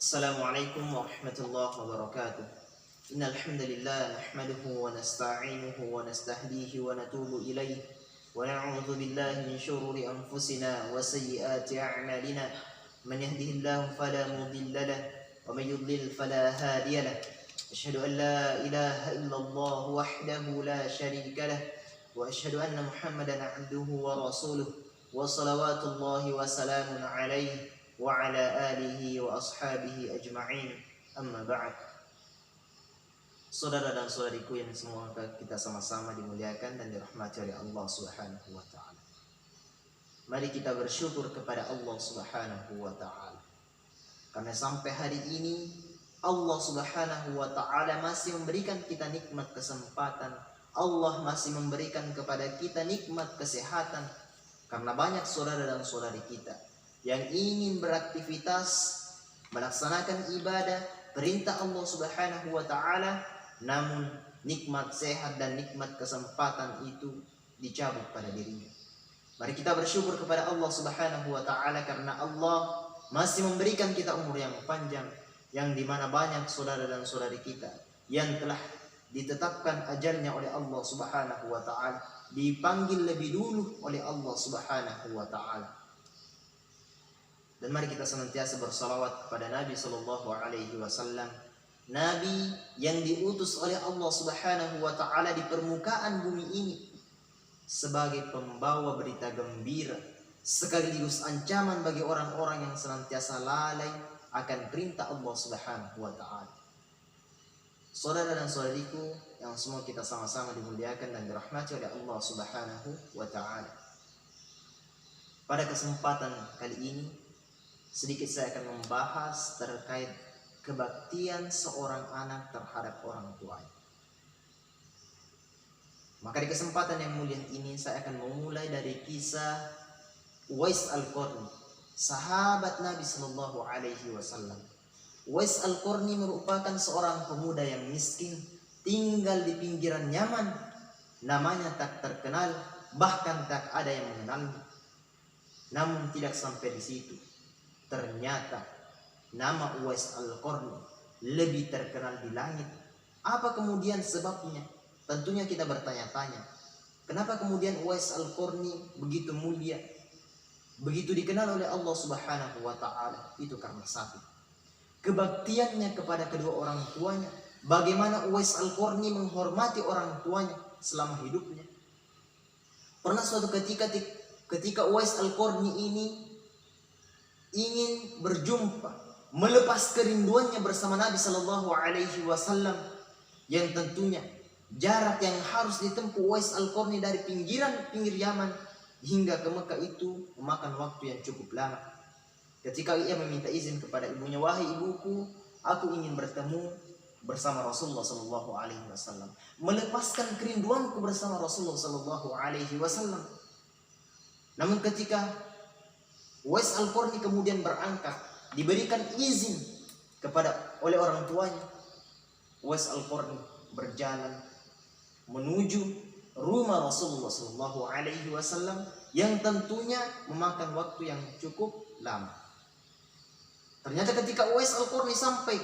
Assalamualaikum warahmatullahi wabarakatuh. Innal hamdalillah nahmaduhu wa nasta'inuhu wa nastahdihi wa natubu ilayh wa na'udzu billahi min shururi anfusina wa sayyiati a'malina. Man yahdihillahu fala mudilla lahu wa man yudlil fala hadiya lahu. Asyhadu an la ilaha illallah wahdahu la syarika lahu wa asyhadu anna Muhammadan 'abduhu wa rasuluh wa salawatullahi wa salamun alaihi wa ala alihi wa ashabihi ajma'in, amma ba'd. Saudara dan saudariku yang semoga kita sama-sama dimuliakan dan dirahmati oleh Allah Subhanahu wa taala. Mari kita bersyukur kepada Allah Subhanahu wa taala. Karena sampai hari ini Allah Subhanahu wa taala masih memberikan kita nikmat kesempatan. Allah masih memberikan kepada kita nikmat kesehatan. Karena banyak saudara dan saudari kita yang ingin beraktivitas, melaksanakan ibadah, perintah Allah Subhanahu wa taala, namun nikmat sehat dan nikmat kesempatan itu dicabut pada dirinya. Mari kita bersyukur kepada Allah Subhanahu wa taala karena Allah masih memberikan kita umur yang panjang, yang dimana banyak saudara dan saudari kita yang telah ditetapkan ajalnya oleh Allah Subhanahu wa taala, dipanggil lebih dulu oleh Allah Subhanahu wa taala. Dan mari kita senantiasa bersalawat kepada Nabi sallallahu alaihi wasallam, Nabi yang diutus oleh Allah Subhanahu wa taala di permukaan bumi ini sebagai pembawa berita gembira sekaligus ancaman bagi orang-orang yang senantiasa lalai akan perintah Allah Subhanahu wa taala. Saudara dan saudariku yang semua kita sama-sama dimuliakan dan dirahmati oleh Allah Subhanahu wa taala. Pada kesempatan kali ini sedikit saya akan membahas terkait kebaktian seorang anak terhadap orang tuanya. Maka di kesempatan yang mulia ini saya akan memulai dari kisah Uwais Al-Qarni, sahabat Nabi Sallallahu Alaihi Wasallam. Uwais Al-Qarni merupakan seorang pemuda yang miskin, tinggal di pinggiran Yaman, namanya tak terkenal, bahkan tak ada yang mengenalnya. Namun tidak sampai di situ. Ternyata nama Uwais Al-Qarni lebih terkenal di langit. Apa kemudian sebabnya? Tentunya kita bertanya-tanya. Kenapa kemudian Uwais Al-Qarni begitu mulia, begitu dikenal oleh Allah Subhanahu wa taala? Itu karena satu, kebaktiannya kepada kedua orang tuanya. Bagaimana Uwais Al-Qarni menghormati orang tuanya selama hidupnya. Pernah suatu ketika Uwais Al-Qarni ini ingin berjumpa, melepas kerinduannya bersama Nabi Sallallahu Alaihi Wasallam, yang tentunya jarak yang harus ditempuh Uwais Al-Qarni dari pinggir Yaman hingga ke Mekah itu memakan waktu yang cukup lama. Ketika ia meminta izin kepada ibunya, wahai ibuku, aku ingin bertemu bersama Rasulullah Sallallahu Alaihi Wasallam, melepaskan kerinduanku bersama Rasulullah Sallallahu Alaihi Wasallam. Namun ketika Uwais Al-Qarni kemudian berangkat, diberikan izin oleh orang tuanya, Uwais Al-Qarni berjalan menuju rumah Rasulullah Sallallahu Alaihi Wasallam yang tentunya memakan waktu yang cukup lama. Ternyata ketika Uwais Al-Qarni sampai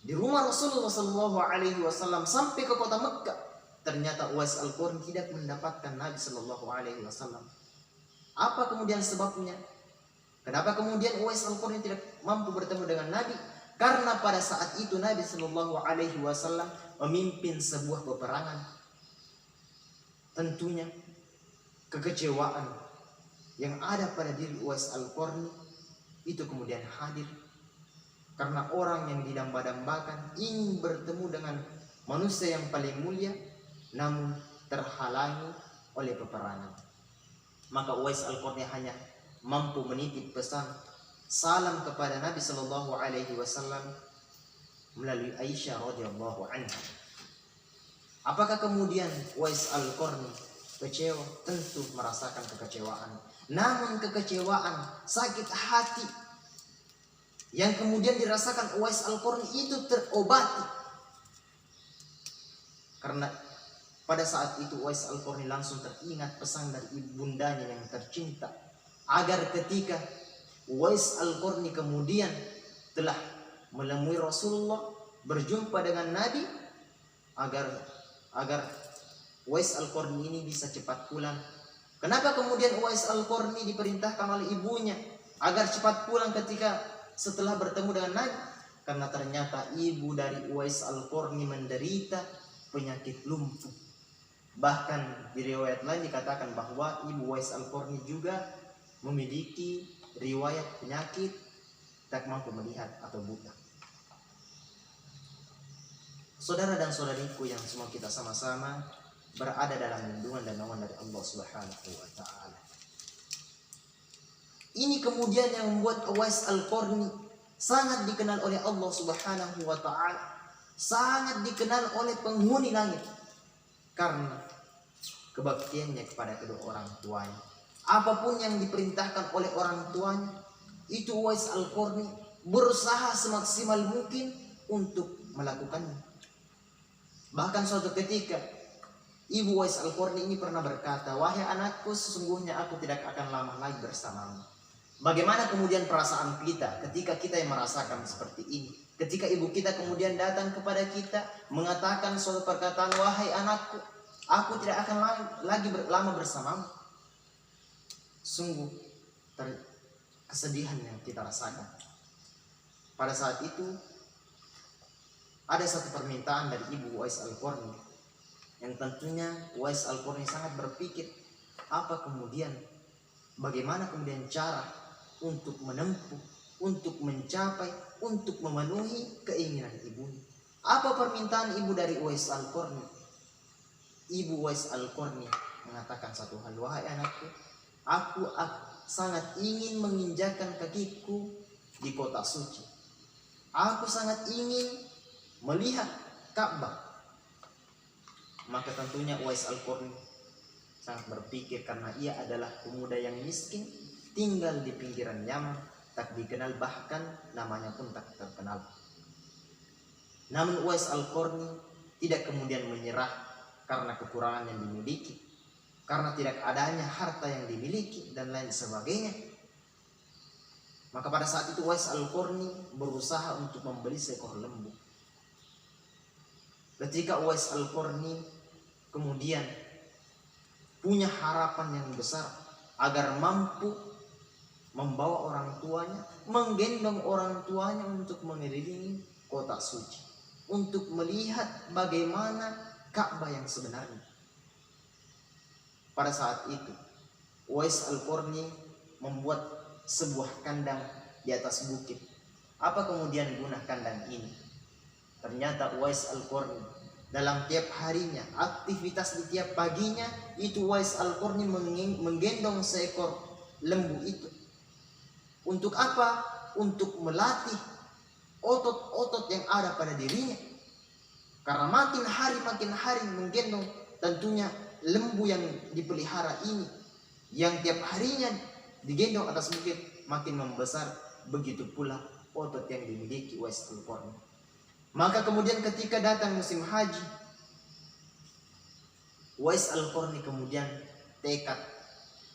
di rumah Rasulullah Sallallahu Alaihi Wasallam, sampai ke kota Mekah, ternyata Uwais Al-Qarni tidak mendapatkan Nabi Sallallahu Alaihi Wasallam. Apa kemudian sebabnya? Kenapa kemudian Uwais Al-Qarni tidak mampu bertemu dengan Nabi? Karena pada saat itu Nabi Sallallahu Alaihi Wasallam memimpin sebuah peperangan. Tentunya kekecewaan yang ada pada diri Uwais Al-Qarni itu kemudian hadir karena orang yang didamba-dambakan ingin bertemu dengan manusia yang paling mulia, namun terhalangi oleh peperangan. Maka Uwais Al-Qarni hanya mampu menitip pesan salam kepada Nabi Sallallahu Alaihi Wasallam melalui Aisyah radhiyallahu anha. Apakah kemudian Uwais Al-Qarni kecewa? Tentu merasakan kekecewaan. Namun kekecewaan, sakit hati yang kemudian dirasakan Uwais Al-Qarni itu terobati. Karena pada saat itu Uwais Al-Qarni langsung teringat pesan dari ibundanya yang tercinta, agar ketika Uwais Al-Qarni kemudian telah menemui Rasulullah, berjumpa dengan Nabi, agar Uwais Al-Qarni ini bisa cepat pulang. Kenapa kemudian Uwais Al-Qarni diperintahkan oleh ibunya agar cepat pulang ketika setelah bertemu dengan Nabi? Karena ternyata ibu dari Uwais Al-Qarni menderita penyakit lumpuh. Bahkan di riwayat lain dikatakan bahwa ibu Uwais Al-Qarni juga memiliki riwayat penyakit tak mampu melihat atau buta. Saudara dan saudariku yang semua kita sama-sama berada dalam lindungan dan naungan dari Allah Subhanahu wa taala. Ini kemudian yang membuat Uwais Al-Qarni sangat dikenal oleh Allah Subhanahu wa taala, sangat dikenal oleh penghuni langit karena kebaktiannya kepada kedua orang tuanya. Apapun yang diperintahkan oleh orang tuanya, itu Uwais Al-Qarni berusaha semaksimal mungkin untuk melakukannya. Bahkan suatu ketika ibu Uwais Al-Qarni ini pernah berkata, "Wahai anakku, sesungguhnya aku tidak akan lama lagi bersamamu." Bagaimana kemudian perasaan kita ketika kita yang merasakan seperti ini? Ketika ibu kita kemudian datang kepada kita mengatakan suatu perkataan, "Wahai anakku, aku tidak akan lagi lama bersamamu." Sungguh kesedihan yang kita rasakan. Pada saat itu ada satu permintaan dari ibu Uwais Al-Qarni yang tentunya Uwais Al-Qarni sangat berpikir bagaimana kemudian cara untuk menempuh, untuk mencapai, untuk memenuhi keinginan ibunya. Apa permintaan ibu dari Uwais Al-Qarni? Ibu Uwais Al-Qarni mengatakan satu hal, "Wahai anakku, aku sangat ingin menginjakan kakiku di kota suci. Aku sangat ingin melihat Ka'bah." Maka tentunya Uwais Al-Qarni sangat berpikir karena ia adalah pemuda yang miskin, tinggal di pinggiran Yaman, tak dikenal, bahkan namanya pun tak terkenal. Namun Uwais Al-Qarni tidak kemudian menyerah karena kekurangan yang dimiliki, karena tidak adanya harta yang dimiliki dan lain sebagainya. Maka pada saat itu Uwais Al-Qarni berusaha untuk membeli seekor lembu. Ketika Uwais Al-Qarni kemudian punya harapan yang besar agar mampu membawa orang tuanya, menggendong orang tuanya untuk mengelilingi kota suci, untuk melihat bagaimana Ka'bah yang sebenarnya. Pada saat itu Uwais Al-Qarni membuat sebuah kandang di atas bukit. Apa kemudian guna kandang ini? Ternyata Uwais Al-Qarni dalam tiap harinya, aktivitas di tiap paginya, itu Uwais Al-Qarni menggendong seekor lembu itu. Untuk apa? Untuk melatih otot-otot yang ada pada dirinya. Karena makin hari menggendong tentunya lembu yang dipelihara ini, yang tiap harinya digendong atas bukit, makin membesar. Begitu pula otot yang dimiliki Uwais Al-Qarni. Maka kemudian ketika datang musim haji, Uwais Al-Qarni kemudian tekad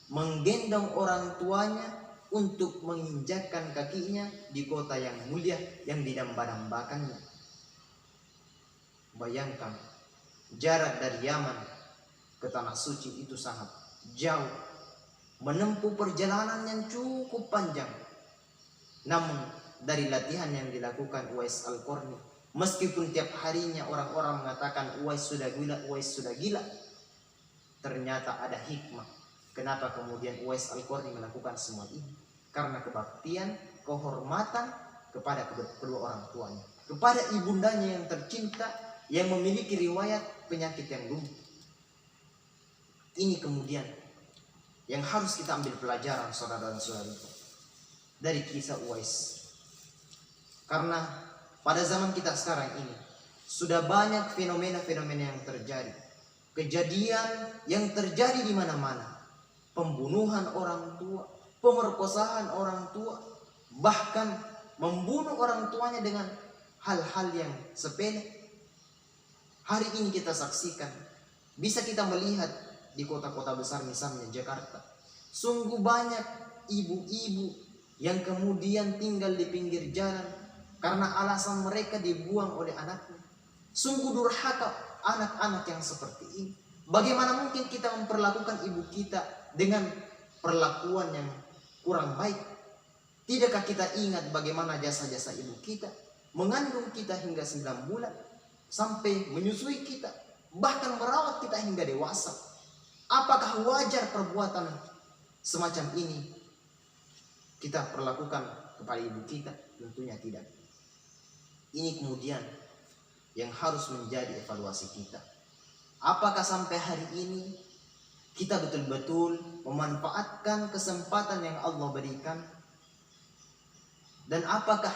menggendong orang tuanya untuk menginjakkan kakinya di kota yang mulia yang didamba-dambakannya. Bayangkan, jarak dari Yaman ke Tanah Suci itu sangat jauh, menempuh perjalanan yang cukup panjang. Namun dari latihan yang dilakukan Uwais Al-Qarni, meskipun tiap harinya orang-orang mengatakan Uwais sudah gila, ternyata ada hikmah. Kenapa kemudian Uwais Al-Qarni melakukan semua ini? Karena kebaktian, kehormatan kepada kedua orang tuanya, kepada ibundanya yang tercinta, yang memiliki riwayat penyakit yang lumpuh. Ini kemudian yang harus kita ambil pelajaran, saudara dan saudariku, dari kisah Uwais. Karena pada zaman kita sekarang ini sudah banyak fenomena-fenomena yang terjadi. Kejadian yang terjadi di mana-mana. Pembunuhan orang tua, pemerkosaan orang tua, bahkan membunuh orang tuanya dengan hal-hal yang sepele. Hari ini kita saksikan, bisa kita melihat di kota-kota besar misalnya Jakarta. Sungguh banyak ibu-ibu yang kemudian tinggal di pinggir jalan, karena alasan mereka dibuang oleh anaknya. Sungguh durhaka anak-anak yang seperti ini. Bagaimana mungkin kita memperlakukan ibu kita dengan perlakuan yang kurang baik? Tidakkah kita ingat bagaimana jasa-jasa ibu kita, mengandung kita hingga 9 bulan, sampai menyusui kita, bahkan merawat kita hingga dewasa? Apakah wajar perbuatan semacam ini kita perlakukan kepada ibu kita? Tentunya tidak. Ini kemudian yang harus menjadi evaluasi kita. Apakah sampai hari ini kita betul-betul memanfaatkan kesempatan yang Allah berikan? Dan apakah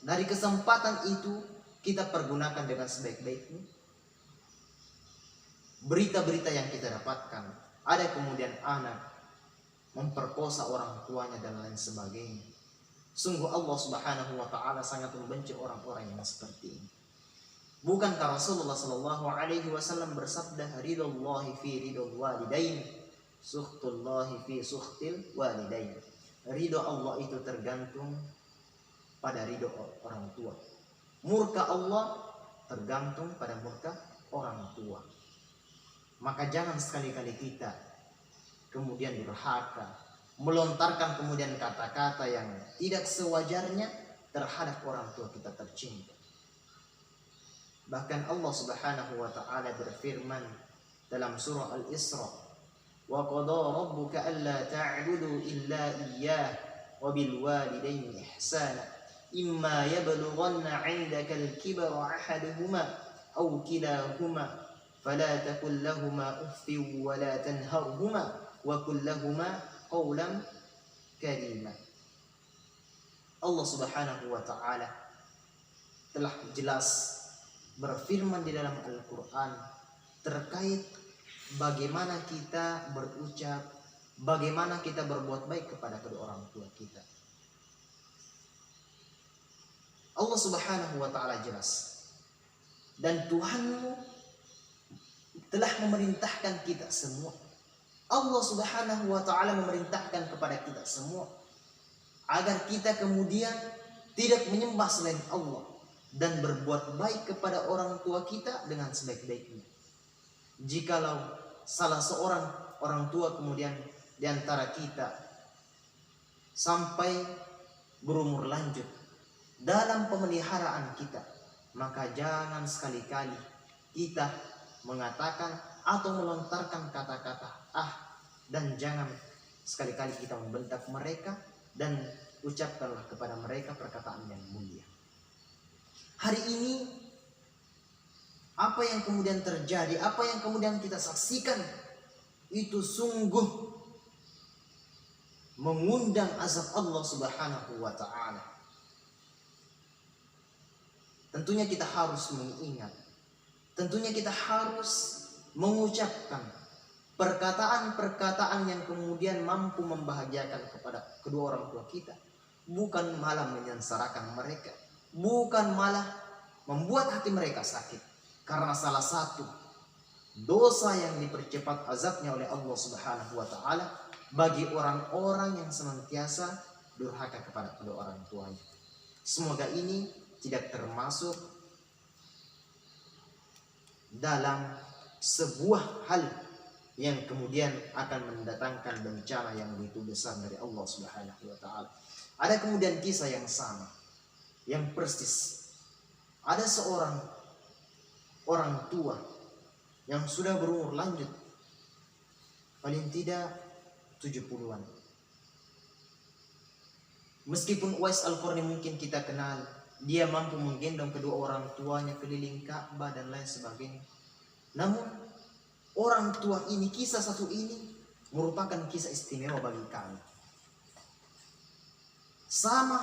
dari kesempatan itu kita pergunakan dengan sebaik-baiknya? Berita-berita yang kita dapatkan, ada kemudian anak memperkosa orang tuanya dan lain sebagainya. Sungguh Allah Subhanahu wa ta'ala sangat membenci orang-orang yang seperti ini. Bukankah Rasulullah sallallahu alaihi wasallam bersabda, ridallahi fi ridal walidain, sukhtullahi fi sukhtil walidain. Ridho Allah itu tergantung pada ridho orang tua. Murka Allah tergantung pada murka orang tua. Maka jangan sekali-kali kita kemudian durhaka, melontarkan kemudian kata-kata yang tidak sewajarnya terhadap orang tua kita tercinta. Bahkan Allah Subhanahu wa ta'ala berfirman dalam surah Al-Isra, wa qada rabbuka alla ta'budu illa iyyah wa bil walidaini ihsana imma yablughanna 'indaka al-kibara ahaduhuma aw kilahuma fala taqul lahumā uffin wa la tanharhumā wa qul lahumā qawlan karīmā. Allah Subhanahu wa ta'ala telah jelas berfirman di dalam Al-Quran terkait bagaimana kita berucap, bagaimana kita berbuat baik kepada kedua orang tua kita. Allah Subhanahu wa ta'ala jelas, dan Tuhanmu telah memerintahkan kita semua. Allah Subhanahu wa ta'ala memerintahkan kepada kita semua agar kita kemudian tidak menyembah selain Allah dan berbuat baik kepada orang tua kita dengan sebaik-baiknya. Jikalau salah seorang orang tua kemudian di antara kita sampai berumur lanjut dalam pemeliharaan kita, maka jangan sekali-kali kita mengatakan atau melontarkan kata-kata dan jangan sekali-kali kita membentak mereka dan ucapkanlah kepada mereka perkataan yang mulia. Hari ini apa yang kemudian terjadi, apa yang kemudian kita saksikan itu sungguh mengundang azab Allah Subhanahu wa ta'ala. Tentunya kita harus mengingat, tentunya kita harus mengucapkan perkataan-perkataan yang kemudian mampu membahagiakan kepada kedua orang tua kita, bukan malah menyengsarakan mereka, bukan malah membuat hati mereka sakit. Karena salah satu dosa yang dipercepat azabnya oleh Allah Subhanahu wa ta'ala bagi orang-orang yang senantiasa durhaka kepada kedua orang tuanya. Semoga ini tidak termasuk dalam sebuah hal yang kemudian akan mendatangkan bencana yang begitu besar dari Allah Subhanahu wa ta'ala. Ada kemudian kisah yang sama, yang persis. Ada seorang orang tua yang sudah berumur lanjut, paling tidak 70-an. Meskipun Uwais Al-Qarni mungkin kita kenal, dia mampu menggendong kedua orang tuanya keliling Ka'bah dan lain sebagainya. Namun orang tua ini, kisah satu ini merupakan kisah istimewa bagi kami. Sama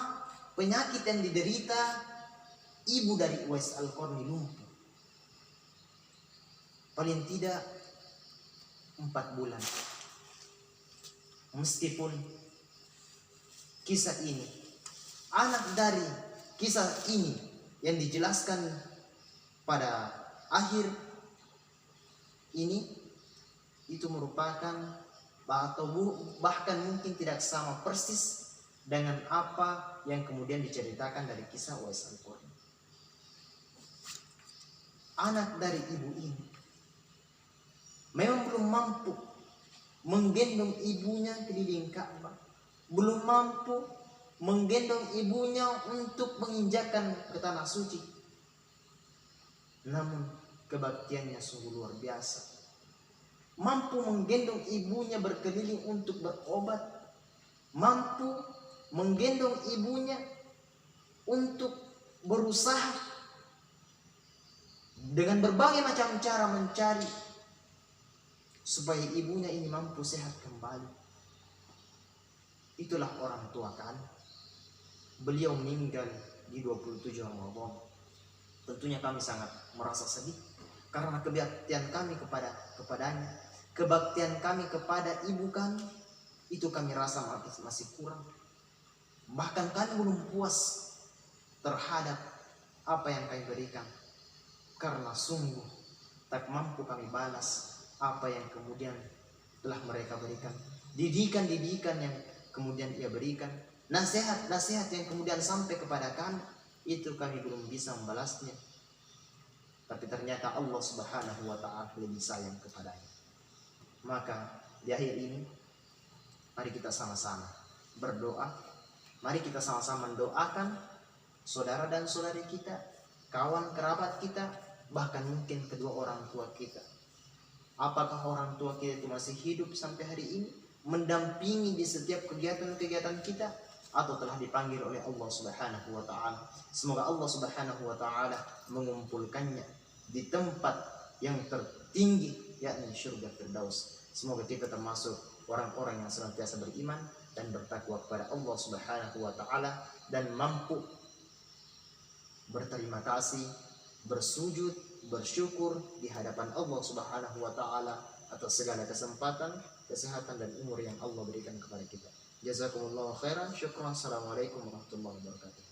penyakit yang diderita ibu dari Uwais Al-Qarni, lumpuh. Paling tidak 4 bulan. Meskipun kisah ini, anak dari kisah ini yang dijelaskan pada akhir ini, itu merupakan atau bahkan mungkin tidak sama persis dengan apa yang kemudian diceritakan dari kisah Uwais Al-Qarni. Anak dari ibu ini memang belum mampu menggendong ibunya keliling Ka'bah, belum mampu menggendong ibunya untuk menginjakkan ke tanah suci. Namun kebaktiannya sungguh luar biasa. Mampu menggendong ibunya berkeliling untuk berobat, mampu menggendong ibunya untuk berusaha dengan berbagai macam cara mencari supaya ibunya ini mampu sehat kembali. Itulah orang tua kami. Beliau meninggal di 27 Ramadan. Tentunya kami sangat merasa sedih karena kebaktian kami kepadanya, kebaktian kami kepada ibu kami, itu kami rasa masih kurang. Bahkan kami belum puas terhadap apa yang kami berikan, karena sungguh tak mampu kami balas apa yang kemudian telah mereka berikan. Didikan yang kemudian ia berikan, nasihat yang kemudian sampai kepada kami, itu kami belum bisa membalasnya. Tapi ternyata Allah Subhanahu wa ta'ala lebih sayang kepadanya. Maka di akhir ini, mari kita sama-sama berdoa. Mari kita sama-sama mendoakan saudara dan saudari kita, kawan kerabat kita, bahkan mungkin kedua orang tua kita. Apakah orang tua kita itu masih hidup sampai hari ini, mendampingi di setiap kegiatan-kegiatan kita, atau telah dipanggil oleh Allah Subhanahu wa ta'ala. Semoga Allah Subhanahu wa ta'ala mengumpulkannya di tempat yang tertinggi, yakni surga Firdaus. Semoga kita termasuk orang-orang yang senantiasa beriman dan bertakwa kepada Allah Subhanahu wa ta'ala, dan mampu berterima kasih, bersujud, bersyukur di hadapan Allah Subhanahu wa ta'ala atas segala kesempatan, kesehatan dan umur yang Allah berikan kepada kita. Jazakumullahu khairan. Syukran. Assalamualaikum warahmatullahi wabarakatuh.